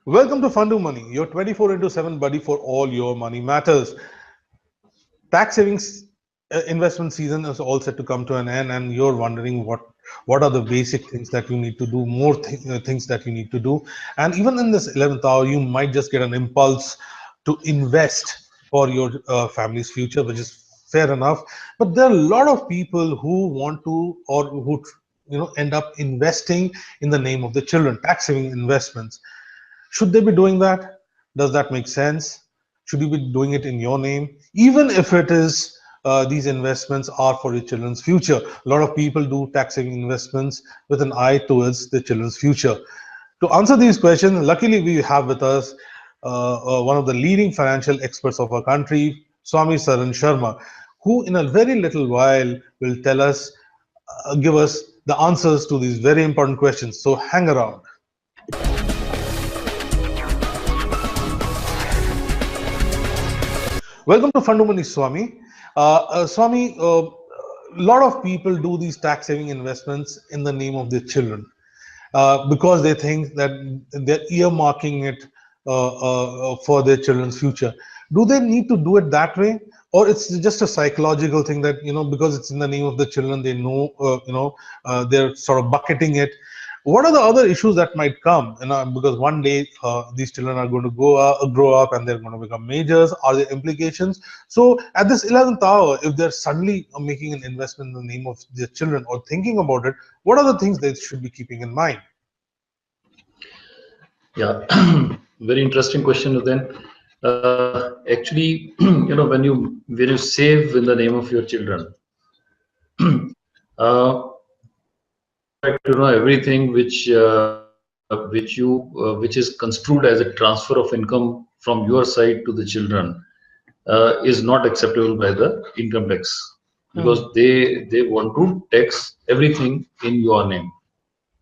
Welcome to Fundu Money, your 24 into 7 buddy for all your money matters. Tax savings investment season is all set to come to an end, and you're wondering what are the basic things that you need to do, more things that you need to do. And even in this 11th hour, you might just get an impulse to invest for your family's future, which is fair enough. But there are a lot of people who want to or who end up investing in the name of the children, tax saving investments. Should they be doing that? Does that make sense? Should you be doing it in your name? Even if it is these investments are for your children's future. A lot of people do tax saving investments with an eye towards their children's future. To answer these questions, luckily we have with us one of the leading financial experts of our country, Swami Saran Sharma, who in a very little while will tell us, give us the answers to these very important questions. So hang around. Welcome to Fundamani Swami. Swami, a lot of people do these tax saving investments in the name of their children because they think that they're earmarking it for their children's future. Do they need to do it that way? Or it's just a psychological thing that, because it's in the name of the children, they know, they're sort of bucketing it. What are the other issues that might come? Because one day these children are going to grow up and they're going to become majors. Are there implications? So at this 11th hour, if they're suddenly making an investment in the name of their children or thinking about it, what are the things they should be keeping in mind? Yeah, very interesting question. Then, actually, when you save in the name of your children, everything which is construed as a transfer of income from your side to the children is not acceptable by the income tax, because they want to tax everything in your name,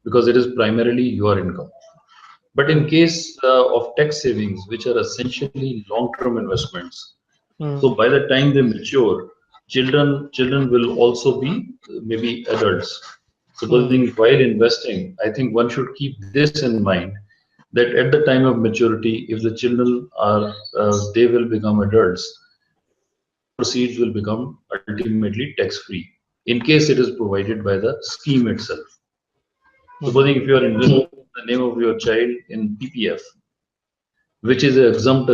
because it is primarily your income. But in case of tax savings, which are essentially long-term investments, so by the time they mature, children will also be maybe adults. Supposing while investing, I think one should keep this in mind, that at the time of maturity, if the children are they will become adults, proceeds will become ultimately tax-free in case it is provided by the scheme itself. Supposing if you are investing the name of your child in PPF, which is an exempt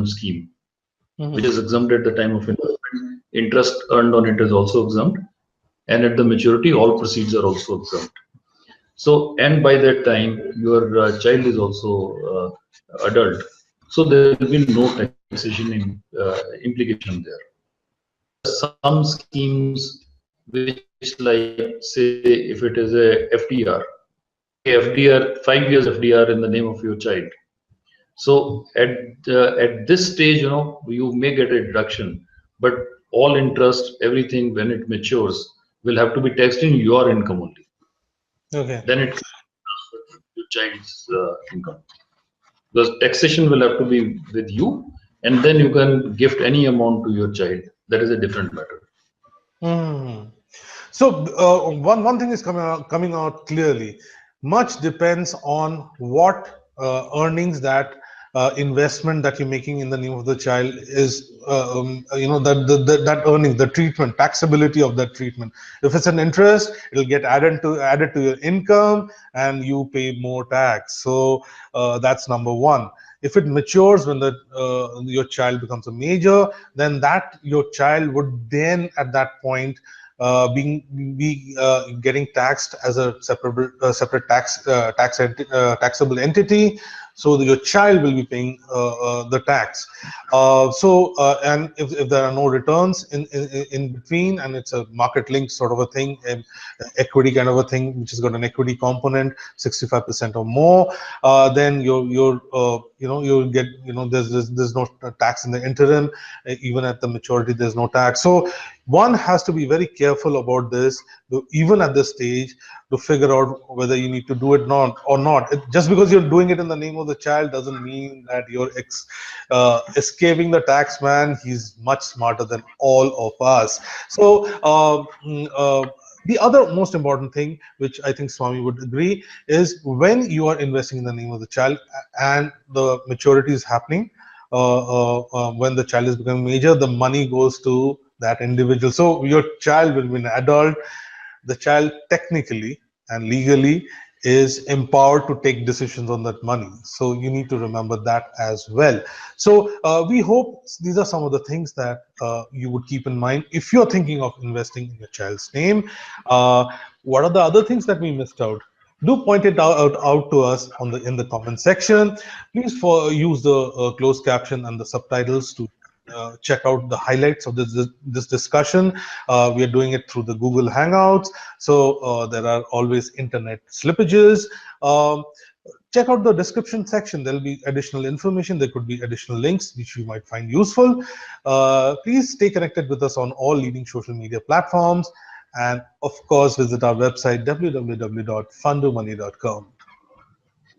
scheme, which is exempt at the time of investment. Interest earned on it is also exempt, and at the maturity, all proceeds are also exempt. So, and by that time, your child is also adult. So there will be no taxation implication there. Some schemes which, like, say, if it is a FDR, 5 years FDR in the name of your child. So at this stage, you may get a deduction, but all interest, everything when it matures, will have to be taxed in your income only. Okay. Then it can transfer to your child's income, because taxation will have to be with you, and then you can gift any amount to your child. That is a different matter. So one thing is coming out clearly. Much depends on what earnings that investment that you're making in the name of the child is. That earnings, the treatment, taxability of that treatment. If it's an interest, it'll get added to your income, and you pay more tax. So that's number one. If it matures when your child becomes a major, then that your child would then at that point getting taxed as a separate taxable entity, so that your child will be paying the tax. And if there are no returns in between, and it's a market linked sort of a thing, and equity kind of a thing, which has got an equity component, 65% or more, then you'll get, there's no tax in the interim. Even at the maturity, there's no tax. So one has to be very careful about this, even at this stage, to figure out whether you need to do it or not. Just because you're doing it in the name of the child doesn't mean that you're escaping the tax man. He's much smarter than all of us. So The other most important thing, which I think Swami would agree, is when you are investing in the name of the child and the maturity is happening, when the child is becoming major, the money goes to that individual. So your child will be an adult. The child technically and legally is empowered to take decisions on that money. So you need to remember that as well. So we hope these are some of the things that you would keep in mind if you're thinking of investing in your child's name. What are the other things that we missed out? Do point it out to us on in the comment section. Please use the closed caption and the subtitles to check out the highlights of this discussion. We are doing it through the Google Hangouts, so there are always internet slippages. Check out the description section. There'll be additional information. There could be additional links which you might find useful. Please stay connected with us on all leading social media platforms, and of course visit our website www.fundomoney.com.